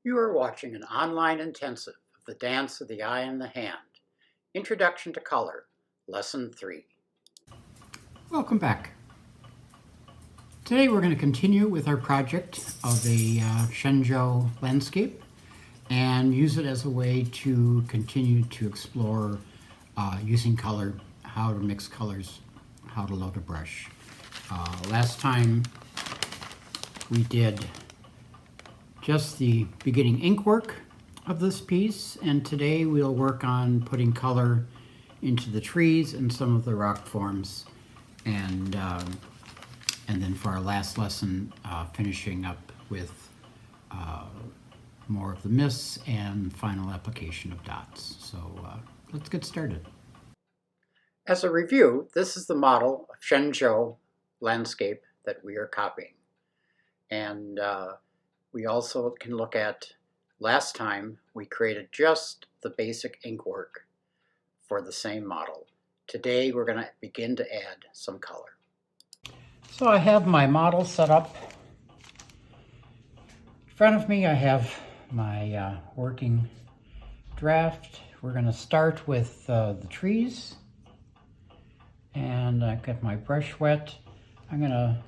You are watching an online intensive of the dance of the eye and the hand. Introduction to Color, Lesson 3. Welcome back. Today we're going to continue with our project of a Shen Zhou landscape and use it as a way to continue to explore using color, how to mix colors, how to load a brush. Last time we did just the beginning ink work of this piece, and today we'll work on putting color into the trees and some of the rock forms, and then for our last lesson, finishing up with more of the mists and final application of dots. So let's get started. As a review, this is the model of Shen Zhou landscape that we are copying. And we also can look at, last time we created just the basic ink work for the same model. Today we're going to begin to add some color. So I have my model set up. In front of me I have my working draft. We're going to start with the trees, and I've got my brush wet. I'm going to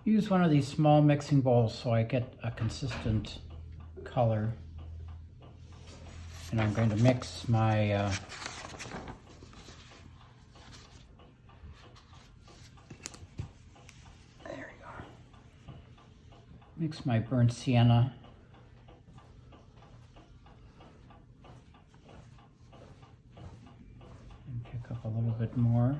use one of these small mixing bowls so I get a consistent color, and I'm going to mix my mix my burnt sienna and pick up a little bit more.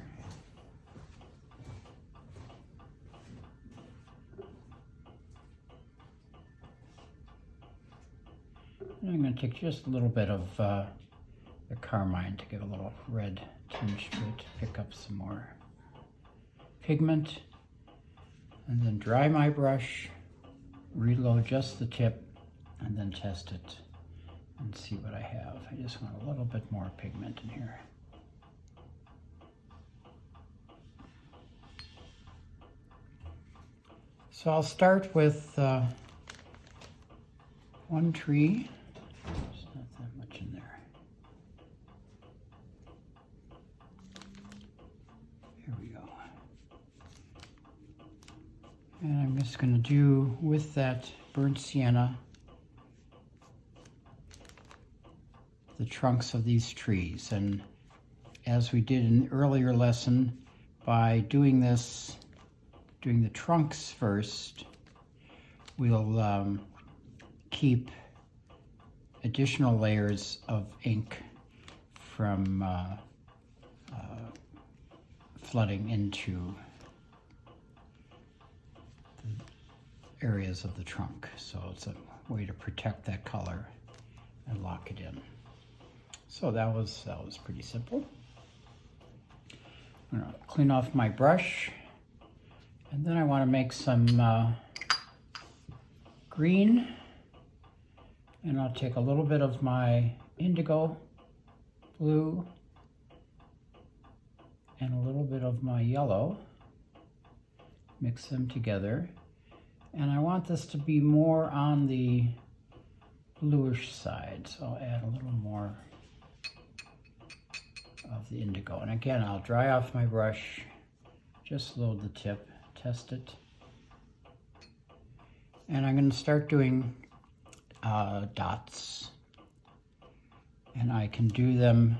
And I'm going to take just a little bit of the carmine to give a little red tinge to it, to pick up some more pigment, and then dry my brush, reload just the tip, and then test it and see what I have. I just want a little bit more pigment in here. So I'll start with one tree. There's not that much in there. Here we go. And I'm just going to do with that burnt sienna the trunks of these trees. And as we did in the earlier lesson, by doing this, doing the trunks first, we'll keep additional layers of ink from flooding into the areas of the trunk. So it's a way to protect that color and lock it in. So that was pretty simple. I'm gonna clean off my brush, and then I want to make some green, and I'll take a little bit of my indigo blue and a little bit of my yellow, mix them together, and I want this to be more on the bluish side, so I'll add a little more of the indigo. And again, I'll dry off my brush, just load the tip, test it, and I'm going to start doing dots, and I can do them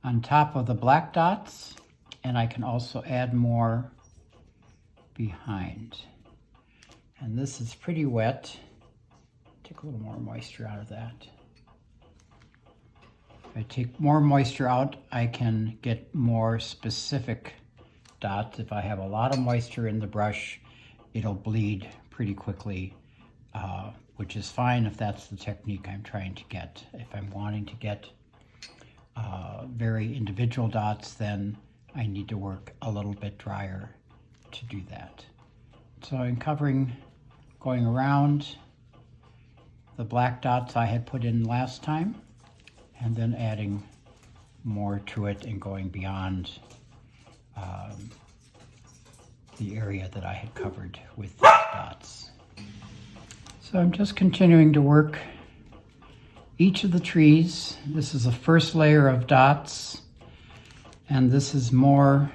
on top of the black dots, and I can also add more behind. And this is pretty wet. Take a little more moisture out of that. If I take more moisture out, I can get more specific dots. If I have a lot of moisture in the brush, it'll bleed pretty quickly, which is fine if that's the technique I'm trying to get. If I'm wanting to get very individual dots, then I need to work a little bit drier to do that. So I'm going around the black dots I had put in last time, and then adding more to it and going beyond the area that I had covered with these dots. So I'm just continuing to work each of the trees. This is the first layer of dots, and this is more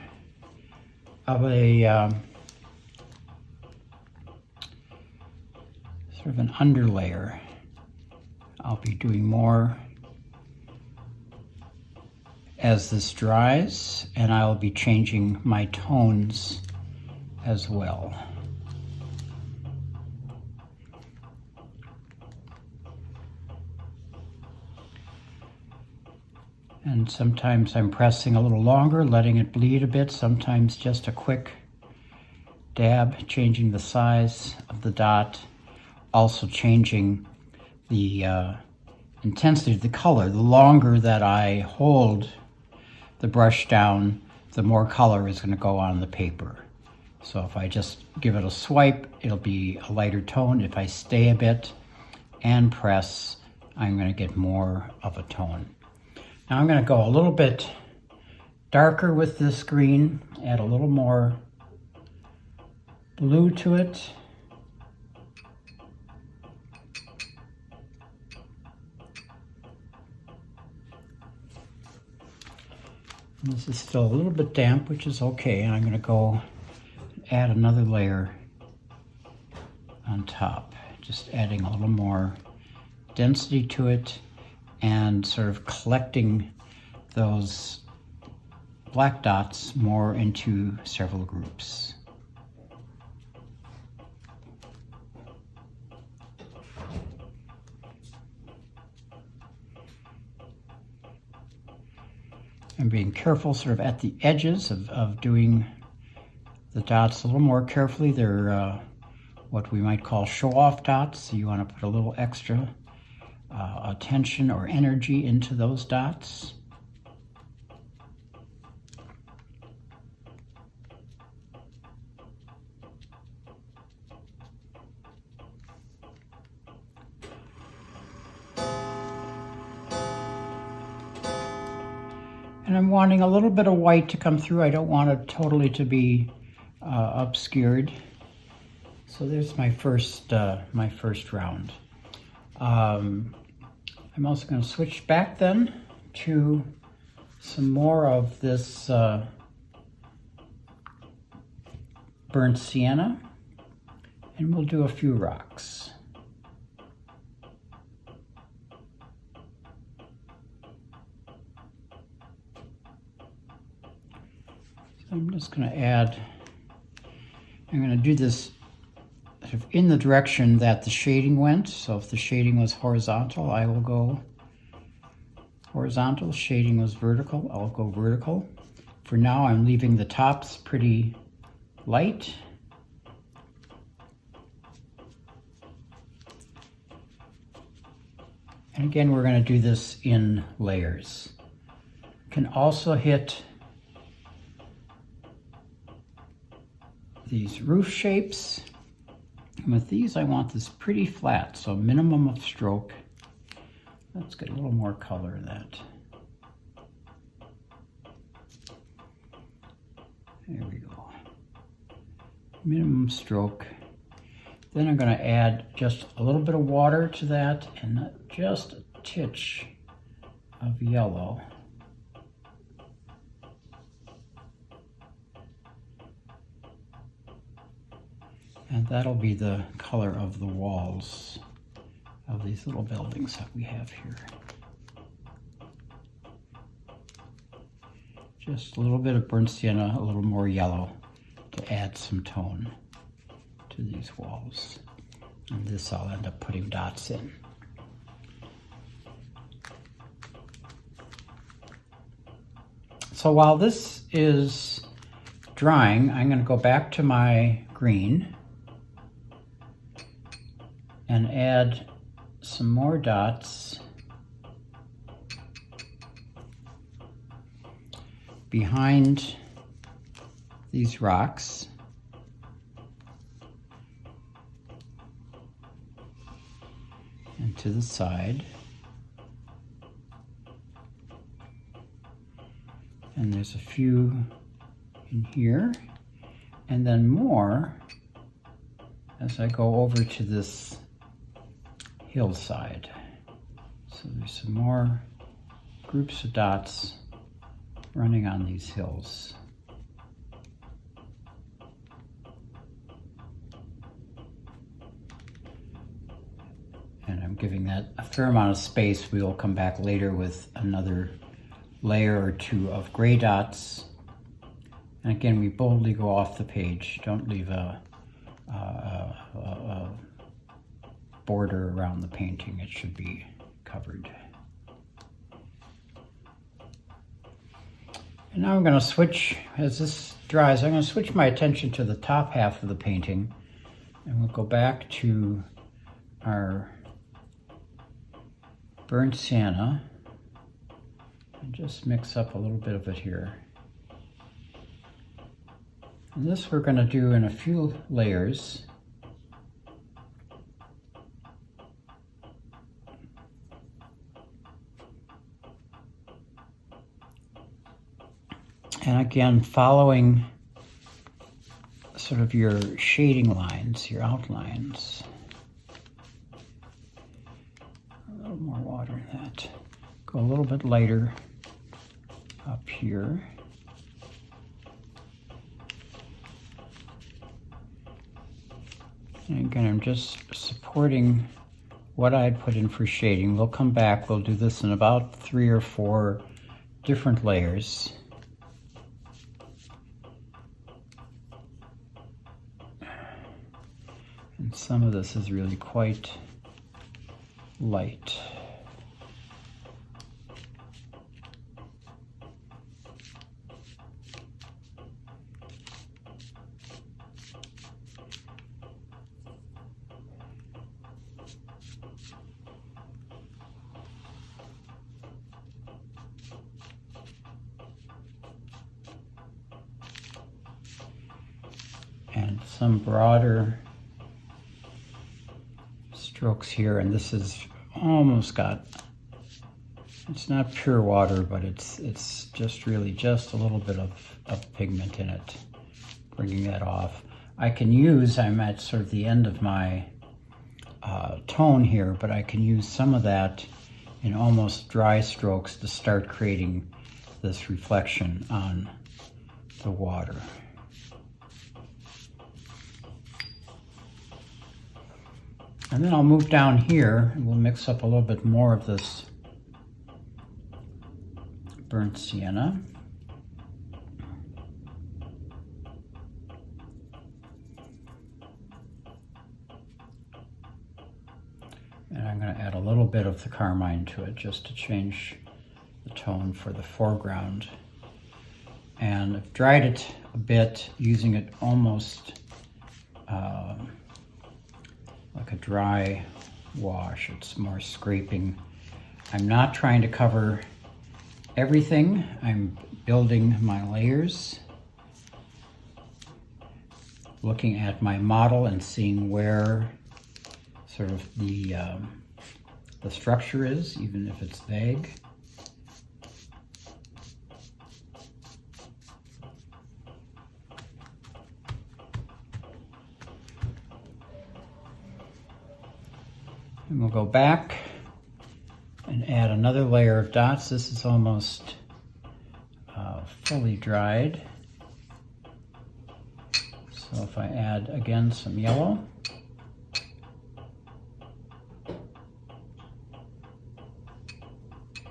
of a sort of an underlayer. I'll be doing more as this dries, and I'll be changing my tones as well. And sometimes I'm pressing a little longer, letting it bleed a bit, sometimes just a quick dab, changing the size of the dot, also changing the intensity of the color. The longer that I hold the brush down, the more color is going to go on the paper. So if I just give it a swipe, it'll be a lighter tone. If I stay a bit and press, I'm going to get more of a tone. Now I'm going to go a little bit darker with this green, add a little more blue to it. This is still a little bit damp, which is okay. And I'm going to go add another layer on top, just adding a little more density to it and sort of collecting those black dots more into several groups. And being careful sort of at the edges of doing the dots a little more carefully. They're what we might call show-off dots. So you want to put a little extra attention or energy into those dots. And I'm wanting a little bit of white to come through. I don't want it totally to be obscured. So there's my first round. I'm also going to switch back then to some more of this burnt sienna, and we'll do a few rocks. I'm just going to add, I'm going to do this sort of in the direction that the shading went. So if the shading was horizontal, I will go horizontal. Shading was vertical, I'll go vertical. For now, I'm leaving the tops pretty light. And again, we're going to do this in layers. You can also hit these roof shapes. And with these, I want this pretty flat, so minimum of stroke. Let's get a little more color in that. There we go. Minimum stroke. Then I'm going to add just a little bit of water to that and just a titch of yellow. And that'll be the color of the walls of these little buildings that we have here. Just a little bit of burnt sienna, a little more yellow to add some tone to these walls. And this I'll end up putting dots in. So while this is drying, I'm going to go back to my green and add some more dots behind these rocks. And to the side. And there's a few in here. and then more as I go over to this hillside. So there's some more groups of dots running on these hills. And I'm giving that a fair amount of space. We will come back later with another layer or two of gray dots. And again, we boldly go off the page. Don't leave a border around the painting. It should be covered. And now I'm going to switch, as this dries, I'm going to switch my attention to the top half of the painting. And we'll go back to our burnt sienna and just mix up a little bit of it here. And this we're going to do in a few layers. And again, following sort of your shading lines, your outlines. A little more water in that. Go a little bit lighter up here. And again, I'm just supporting what I had put in for shading. We'll come back, we'll do this in about 3 or 4 different layers. And some of this is really quite light. And some broader strokes here, and this is almost got, it's not pure water, but it's just really just a little bit of pigment in it, bringing that off. I can use, I'm at sort of the end of my tone here, but I can use some of that in almost dry strokes to start creating this reflection on the water. And then I'll move down here and we'll mix up a little bit more of this burnt sienna. And I'm going to add a little bit of the carmine to it just to change the tone for the foreground. And I've dried it a bit, using it almost like a dry wash. It's more scraping. I'm not trying to cover everything. I'm building my layers, looking at my model and seeing where sort of the structure is, even if it's vague. And we'll go back and add another layer of dots. This is almost fully dried. So if I add again some yellow,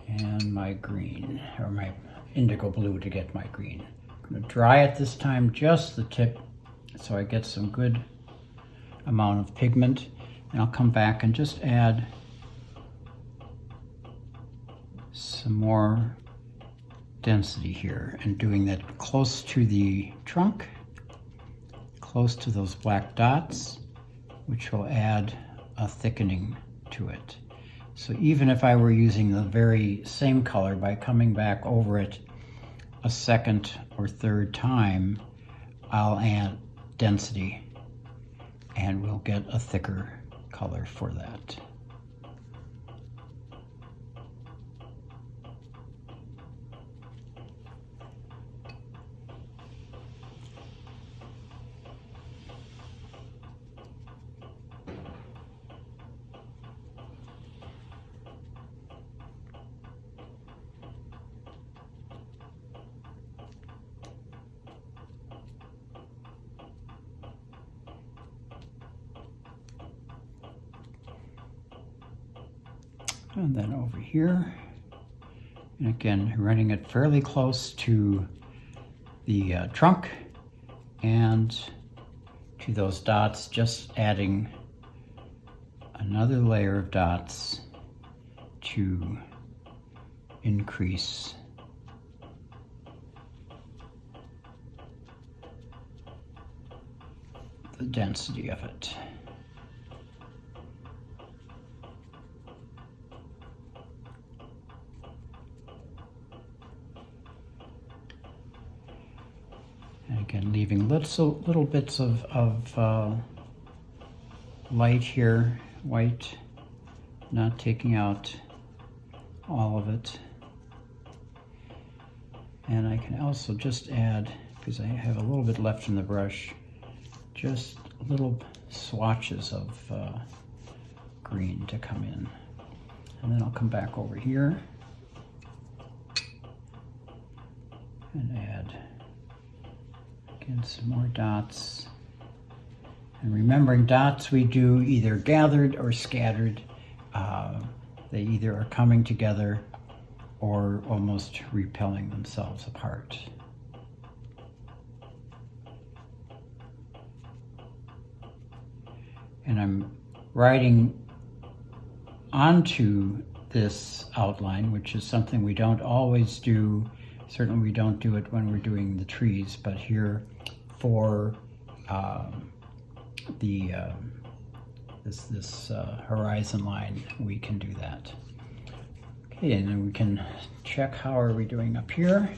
and my green, or my indigo blue to get my green. I'm going to dry it this time, just the tip, so I get some good amount of pigment. And I'll come back and just add some more density here, and doing that close to the trunk, close to those black dots, which will add a thickening to it. So even if I were using the very same color, by coming back over it a second or third time, I'll add density and we'll get a thicker color for that. And then over here, and again, running it fairly close to the trunk and to those dots, just adding another layer of dots to increase the density of it. And again, leaving little bits of light here, white, not taking out all of it. And I can also just add, because I have a little bit left in the brush, just little swatches of green to come in. And then I'll come back over here and add, again, some more dots. And remembering dots we do either gathered or scattered. They either are coming together or almost repelling themselves apart. And I'm writing onto this outline, which is something we don't always do. Certainly we don't do it when we're doing the trees, but here for this horizon line, we can do that. Okay, and then we can check how are we doing up here.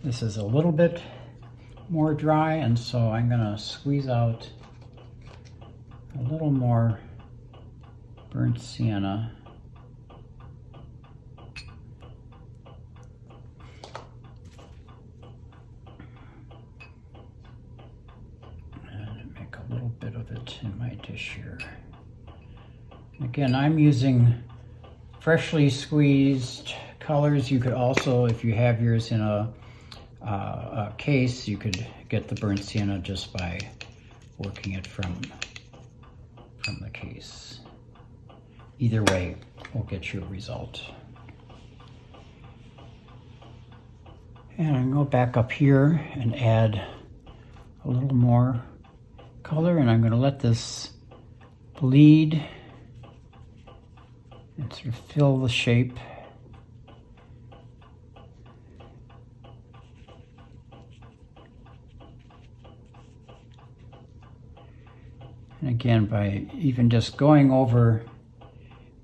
This is a little bit more dry, and so I'm gonna squeeze out a little more burnt sienna. And make a little bit of it in my dish here. Again, I'm using freshly squeezed colors. You could also, if you have yours in a case, you could get the burnt sienna just by working it from the case. Either way will get you a result. And I can go back up here and add a little more color, and I'm going to let this bleed and sort of fill the shape. And again, by even just going over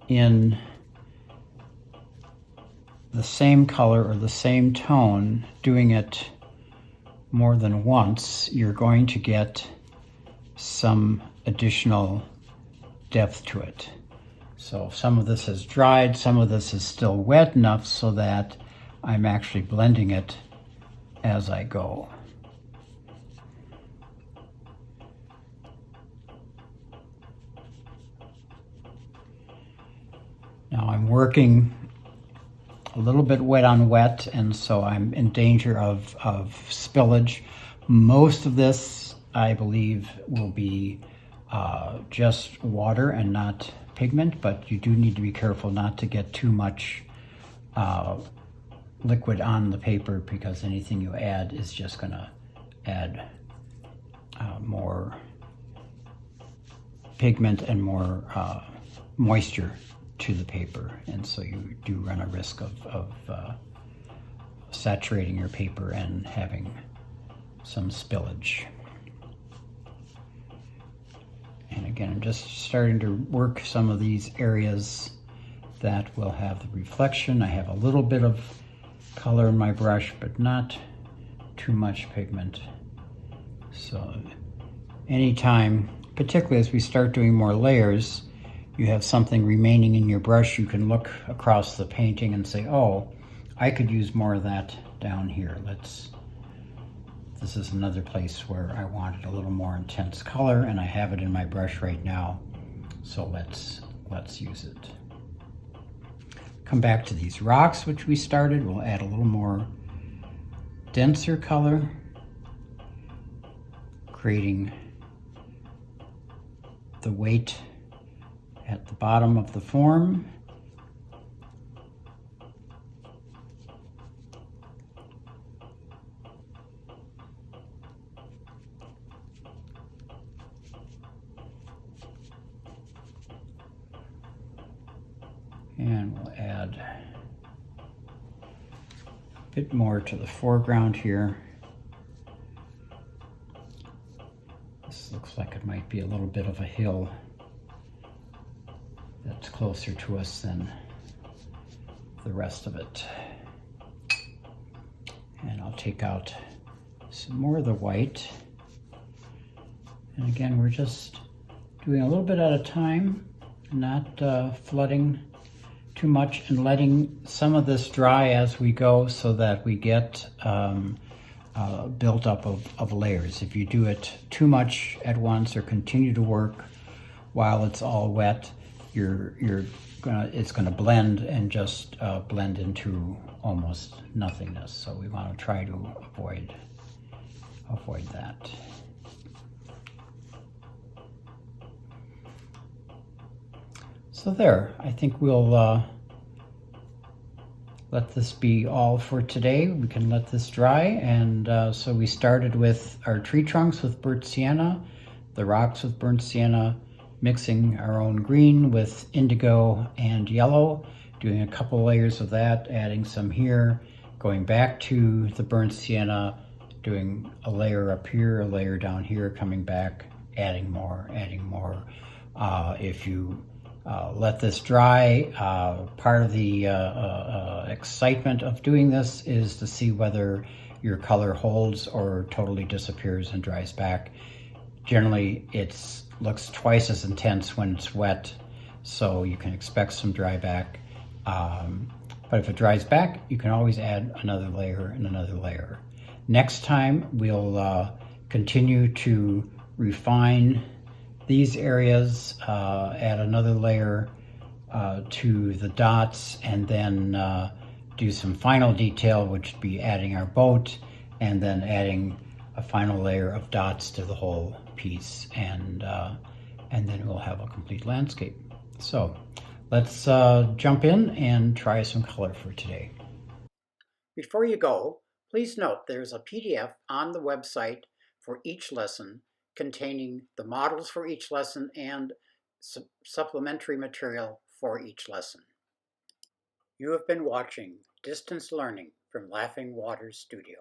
in the same color or the same tone, doing it more than once, you're going to get some additional depth to it. So some of this is dried, some of this is still wet enough so that I'm actually blending it as I go. Now I'm working a little bit wet on wet, and so I'm in danger of spillage. Most of this, I believe, will be just water and not pigment, but you do need to be careful not to get too much liquid on the paper, because anything you add is just going to add more pigment and more moisture to the paper, and so you do run a risk of saturating your paper and having some spillage. And again, I'm just starting to work some of these areas that will have the reflection. I have a little bit of color in my brush, but not too much pigment. So anytime, particularly as we start doing more layers, you have something remaining in your brush, you can look across the painting and say, oh, I could use more of that down here. This is another place where I wanted a little more intense color, and I have it in my brush right now, so let's use it. Come back to these rocks which we started. We'll add a little more denser color, creating the weight at the bottom of the form, And we'll add a bit more to the foreground here. This looks like it might be a little bit of a hill that's closer to us than the rest of it. And I'll take out some more of the white. And again, we're just doing a little bit at a time, not flooding too much, and letting some of this dry as we go so that we get built up of layers. If you do it too much at once or continue to work while it's all wet, it's gonna blend and just blend into almost nothingness. So we want to try to avoid that. So there, I think we'll let this be all for today. We can let this dry. And so we started with our tree trunks with burnt sienna, the rocks with burnt sienna, mixing our own green with indigo and yellow, doing a couple layers of that, adding some here, going back to the burnt sienna, doing a layer up here, a layer down here, coming back, adding more. If you let this dry, part of the excitement of doing this is to see whether your color holds or totally disappears and dries back. Generally, it looks twice as intense when it's wet, so you can expect some dry back. But if it dries back, you can always add another layer and another layer. Next time, we'll continue to refine these areas, add another layer to the dots, and then do some final detail, which would be adding our boat, and then adding a final layer of dots to the whole piece, and then we'll have a complete landscape. So let's jump in and try some color for today. Before you go, please note there's a PDF on the website for each lesson containing the models for each lesson and supplementary material for each lesson. You have been watching Distance Learning from Laughing Waters Studio.